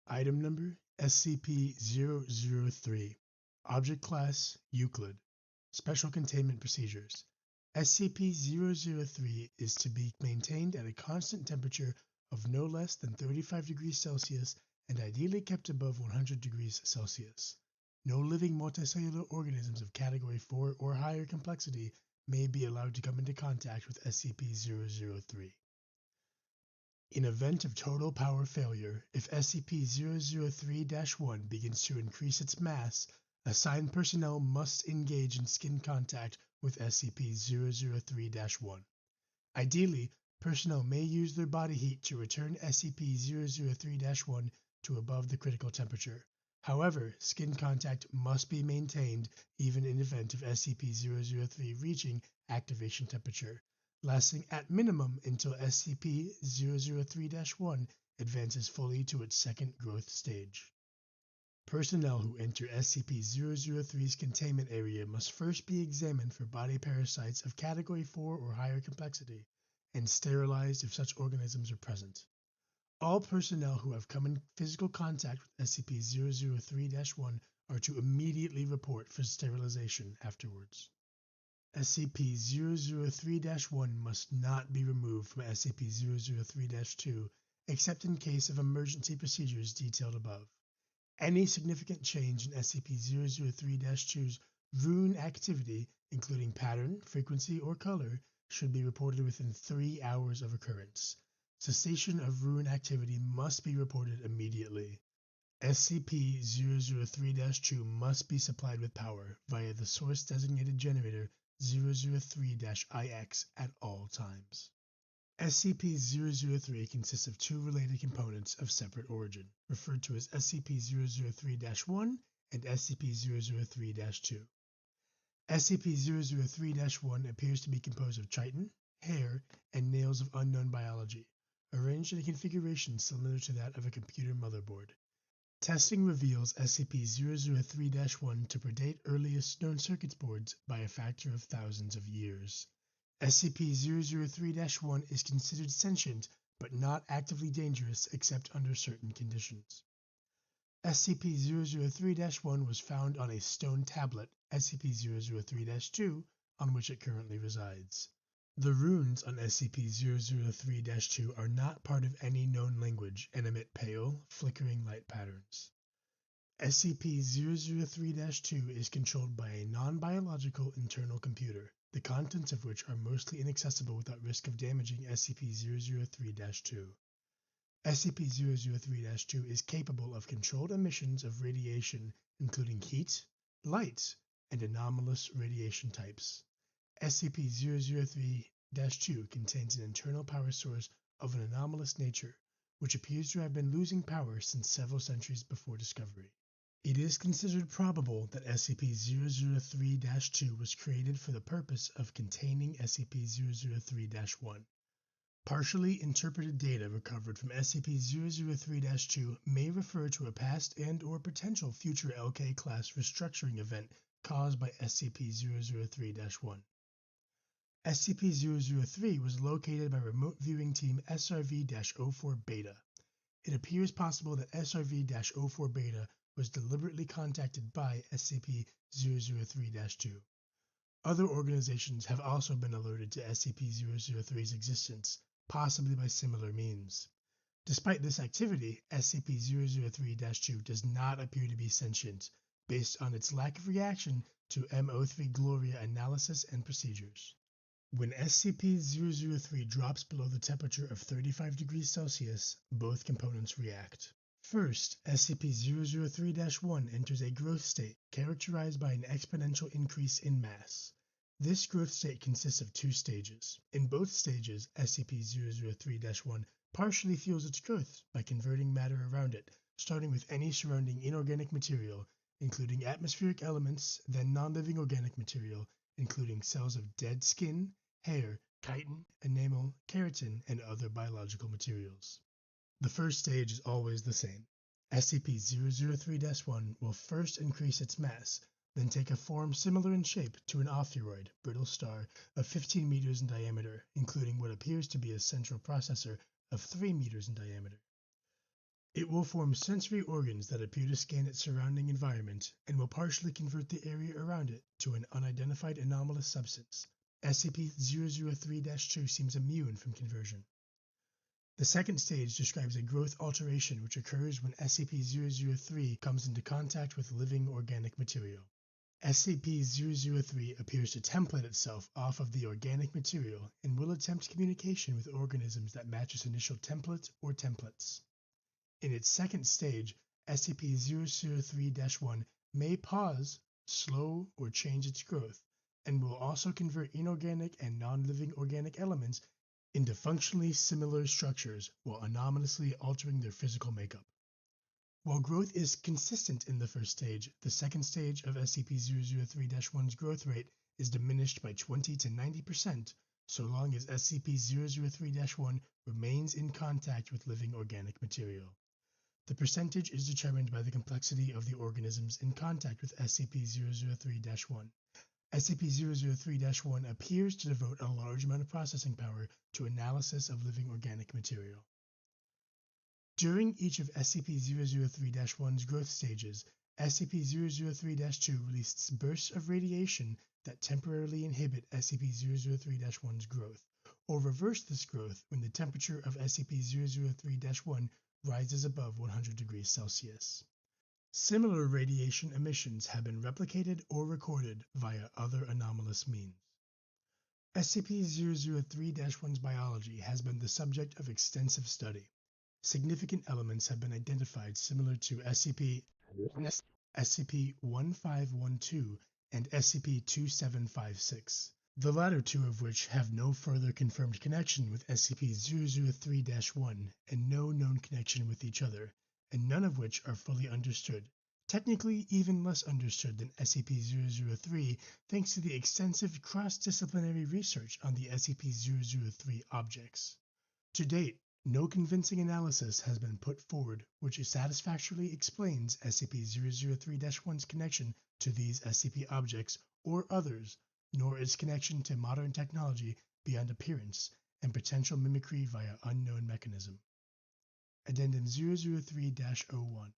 Item number SCP-003. Object Class Euclid. Special Containment Procedures. SCP-003 is to be maintained at a constant temperature of no less than 35 degrees Celsius and ideally kept above 100 degrees Celsius. No living multicellular organisms of Category 4 or higher complexity may be allowed to come into contact with SCP-003. In event of total power failure, if SCP-003-1 begins to increase its mass, assigned personnel must engage in skin contact with SCP-003-1. Ideally, personnel may use their body heat to return SCP-003-1 to above the critical temperature. However, skin contact must be maintained even in event of SCP-003 reaching activation temperature, lasting at minimum until SCP-003-1 advances fully to its second growth stage. Personnel who enter SCP-003's containment area must first be examined for body parasites of Category 4 or higher complexity, and sterilized if such organisms are present. All personnel who have come in physical contact with SCP-003-1 are to immediately report for sterilization afterwards. SCP-003-1 must not be removed from SCP-003-2 except in case of emergency procedures detailed above. Any significant change in SCP-003-2's rune activity, including pattern, frequency, or color, should be reported within 3 hours of occurrence. Cessation of rune activity must be reported immediately. SCP-003-2 must be supplied with power via the source-designated generator 003-IX at all times. SCP-003 consists of two related components of separate origin, referred to as SCP-003-1 and SCP-003-2. SCP-003-1 appears to be composed of chitin, hair, and nails of unknown biology, arranged in a configuration similar to that of a computer motherboard. Testing reveals SCP-003-1 to predate earliest known circuit boards by a factor of thousands of years. SCP-003-1 is considered sentient but not actively dangerous except under certain conditions. SCP-003-1 was found on a stone tablet, SCP-003-2, on which it currently resides. The runes on SCP-003-2 are not part of any known language and emit pale, flickering light patterns. SCP-003-2 is controlled by a non-biological internal computer, the contents of which are mostly inaccessible without risk of damaging SCP-003-2. SCP-003-2 is capable of controlled emissions of radiation, including heat, light, and anomalous radiation types. SCP-003-2 contains an internal power source of an anomalous nature, which appears to have been losing power since several centuries before discovery. It is considered probable that SCP-003-2 was created for the purpose of containing SCP-003-1. Partially interpreted data recovered from SCP-003-2 may refer to a past and/or potential future LK-class restructuring event caused by SCP-003-1. SCP-003 was located by remote viewing team SRV-04 Beta. It appears possible that SRV-04 Beta was deliberately contacted by SCP-003-2. Other organizations have also been alerted to SCP-003's existence, possibly by similar means. Despite this activity, SCP-003-2 does not appear to be sentient, based on its lack of reaction to M03 Gloria analysis and procedures. When SCP-003 drops below the temperature of 35 degrees Celsius, both components react. First, SCP-003-1 enters a growth state characterized by an exponential increase in mass. This growth state consists of two stages. In both stages, SCP-003-1 partially fuels its growth by converting matter around it, starting with any surrounding inorganic material, including atmospheric elements, then non-living organic material, including cells of dead skin, hair, chitin, enamel, keratin, and other biological materials. The first stage is always the same. SCP-003-1 will first increase its mass, then take a form similar in shape to an ophiroid, brittle star, of 15 meters in diameter, including what appears to be a central processor of 3 meters in diameter. It will form sensory organs that appear to scan its surrounding environment and will partially convert the area around it to an unidentified anomalous substance. SCP-003-2 seems immune from conversion. The second stage describes a growth alteration which occurs when SCP-003 comes into contact with living organic material. SCP-003 appears to template itself off of the organic material and will attempt communication with organisms that match its initial template or templates. In its second stage, SCP-003-1 may pause, slow, or change its growth, and will also convert inorganic and non-living organic elements into functionally similar structures while anomalously altering their physical makeup. While growth is consistent in the first stage, the second stage of SCP-003-1's growth rate is diminished by 20 to 90% so long as SCP-003-1 remains in contact with living organic material. The percentage is determined by the complexity of the organisms in contact with SCP-003-1. SCP-003-1 appears to devote a large amount of processing power to analysis of living organic material. During each of SCP-003-1's growth stages, SCP-003-2 releases bursts of radiation that temporarily inhibit SCP-003-1's growth, or reverse this growth when the temperature of SCP-003-1 rises above 100 degrees Celsius. Similar radiation emissions have been replicated or recorded via other anomalous means. SCP-003-1's biology has been the subject of extensive study. Significant elements have been identified similar to SCP-1512 and SCP-2756, the latter two of which have no further confirmed connection with SCP-003-1 and no known connection with each other, and none of which are fully understood, technically even less understood than SCP-003 thanks to the extensive cross-disciplinary research on the SCP-003 objects. To date, no convincing analysis has been put forward which satisfactorily explains SCP-003-1's connection to these SCP objects or others, nor its connection to modern technology beyond appearance and potential mimicry via unknown mechanism. Addendum 003-01.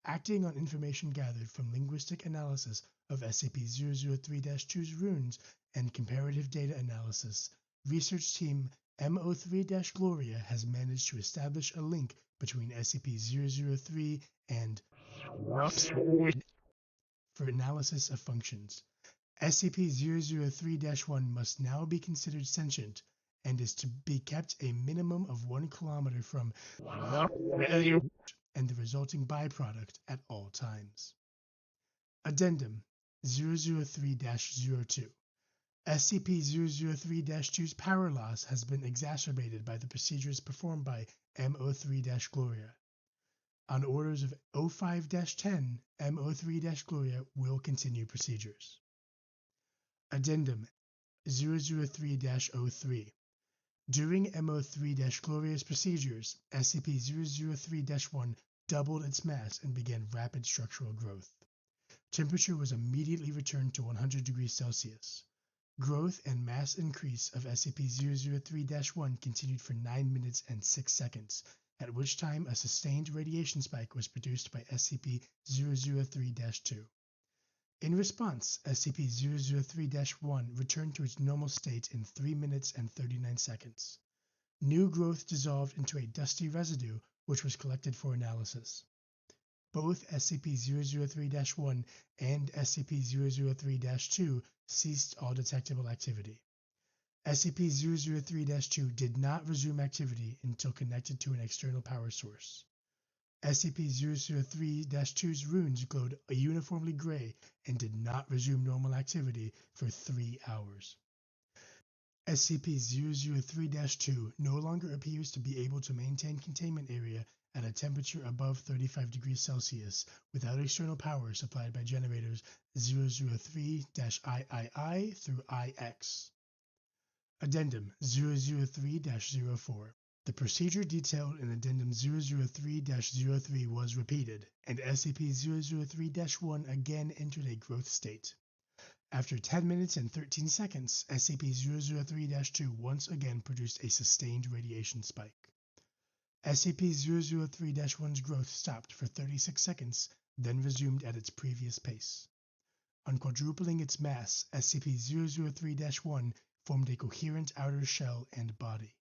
Acting on information gathered from linguistic analysis of SCP-003-2's runes and comparative data analysis, research team M03-Gloria has managed to establish a link between SCP-003 and for analysis of functions. SCP-003-1 must now be considered sentient and is to be kept a minimum of 1 kilometer from and the resulting byproduct at all times. Addendum 003-02. SCP-003-2's power loss has been exacerbated by the procedures performed by M03-Gloria. On orders of O5-10, M03-Gloria will continue procedures. Addendum 003-03. During M03-Gloria's procedures, SCP-003-1 doubled its mass and began rapid structural growth. Temperature was immediately returned to 100 degrees Celsius. Growth and mass increase of SCP-003-1 continued for 9 minutes and 6 seconds, at which time a sustained radiation spike was produced by SCP-003-2. In response, SCP-003-1 returned to its normal state in 3 minutes and 39 seconds. New growth dissolved into a dusty residue, which was collected for analysis. Both SCP-003-1 and SCP-003-2 ceased all detectable activity. SCP-003-2 did not resume activity until connected to an external power source. SCP-003-2's runes glowed uniformly gray and did not resume normal activity for 3 hours. SCP-003-2 no longer appears to be able to maintain containment area at a temperature above 35 degrees Celsius without external power supplied by generators 003-III through IX. Addendum 003-04. The procedure detailed in Addendum 003-03 was repeated, and SCP-003-1 again entered a growth state. After 10 minutes and 13 seconds, SCP-003-2 once again produced a sustained radiation spike. SCP-003-1's growth stopped for 36 seconds, then resumed at its previous pace. On quadrupling its mass, SCP-003-1 formed a coherent outer shell and body.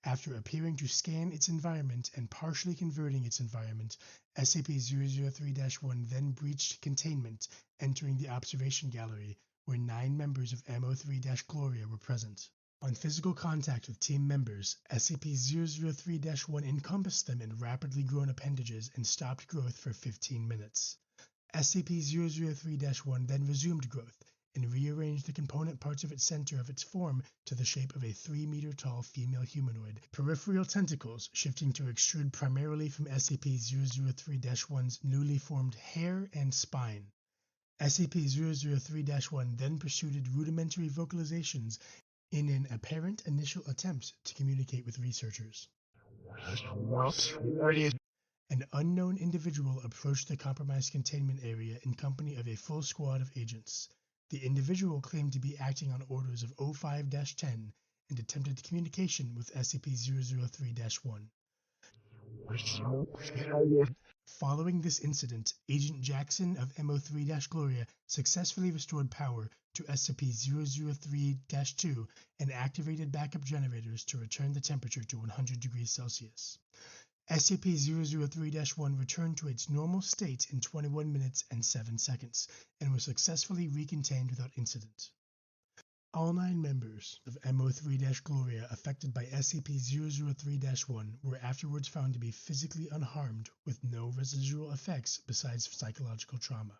After appearing to scan its environment and partially converting its environment, SCP-003-1 then breached containment, entering the observation gallery, where 9 members of MO3-Gloria were present. On physical contact with team members, SCP-003-1 encompassed them in rapidly grown appendages and stopped growth for 15 minutes. SCP-003-1 then resumed growth and rearranged the component parts of its center of its form to the shape of a 3-meter-tall female humanoid, peripheral tentacles shifting to extrude primarily from SCP-003-1's newly formed hair and spine. SCP-003-1 then pursued rudimentary vocalizations in an apparent initial attempt to communicate with researchers. An unknown individual approached the compromised containment area in company of a full squad of agents. The individual claimed to be acting on orders of O5-10 and attempted communication with SCP-003-1. Following this incident, Agent Jackson of MO3-Gloria successfully restored power to SCP-003-2 and activated backup generators to return the temperature to 100 degrees Celsius. SCP-003-1 returned to its normal state in 21 minutes and 7 seconds and was successfully recontained without incident. All 9 members of MO3-Gloria affected by SCP-003-1 were afterwards found to be physically unharmed with no residual effects besides psychological trauma.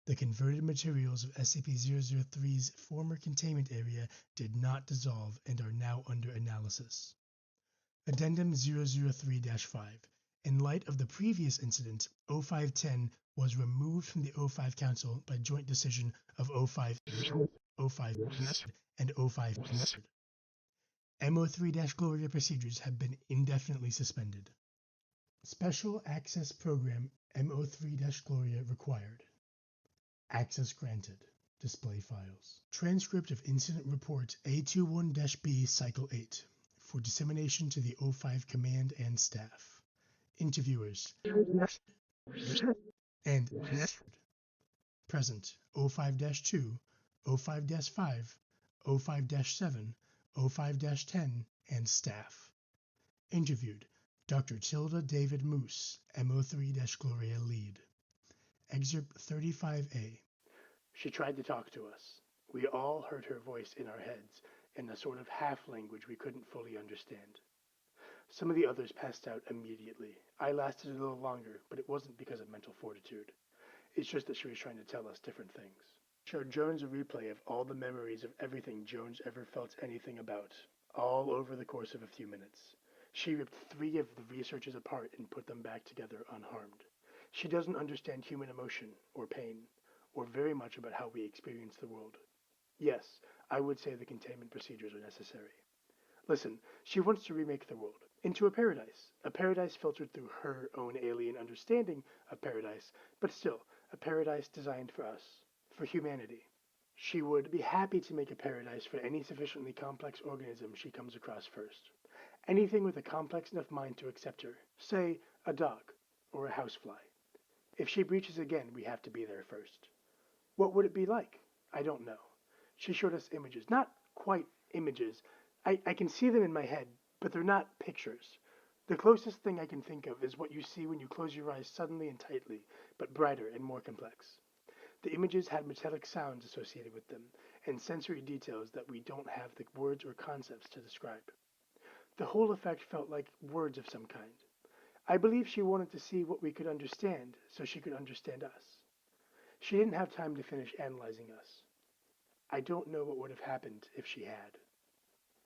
The converted materials of SCP-003's former containment area did not dissolve and are now under analysis. Addendum 003-5. In light of the previous incident, O5-10 was removed from the O5 Council by joint decision of O5 and O5. MO3-Gloria procedures have been indefinitely suspended. Special Access Program MO3-Gloria required. Access granted. Display files. Transcript of Incident Report A21-B Cycle 8 for dissemination to the O5 Command and Staff. Interviewers and present O5-2, O5-5, O5-7, O5-10, and staff. Interviewed Dr. Tilda David Moose, MO3-Gloria Lead. Excerpt 35A. She tried to talk to us. We all heard her voice in our heads, in a sort of half-language we couldn't fully understand. Some of the others passed out immediately. I lasted a little longer, but it wasn't because of mental fortitude. It's just that she was trying to tell us different things. Showed Jones a replay of all the memories of everything Jones ever felt anything about, all over the course of a few minutes. She ripped 3 of the researchers apart and put them back together unharmed. She doesn't understand human emotion, or pain, or very much about how we experience the world. Yes, I would say the containment procedures are necessary. Listen, she wants to remake the world into a paradise filtered through her own alien understanding of paradise, but still, a paradise designed for us, for humanity. She would be happy to make a paradise for any sufficiently complex organism she comes across first. Anything with a complex enough mind to accept her, say, a dog, or a housefly. If she breaches again, we have to be there first. What would it be like? I don't know. She showed us images. Not quite images. I can see them in my head, but they're not pictures. The closest thing I can think of is what you see when you close your eyes suddenly and tightly, but brighter and more complex. The images had metallic sounds associated with them, and sensory details that we don't have the words or concepts to describe. The whole effect felt like words of some kind. I believe she wanted to see what we could understand, so she could understand us. She didn't have time to finish analyzing us. I don't know what would have happened if she had.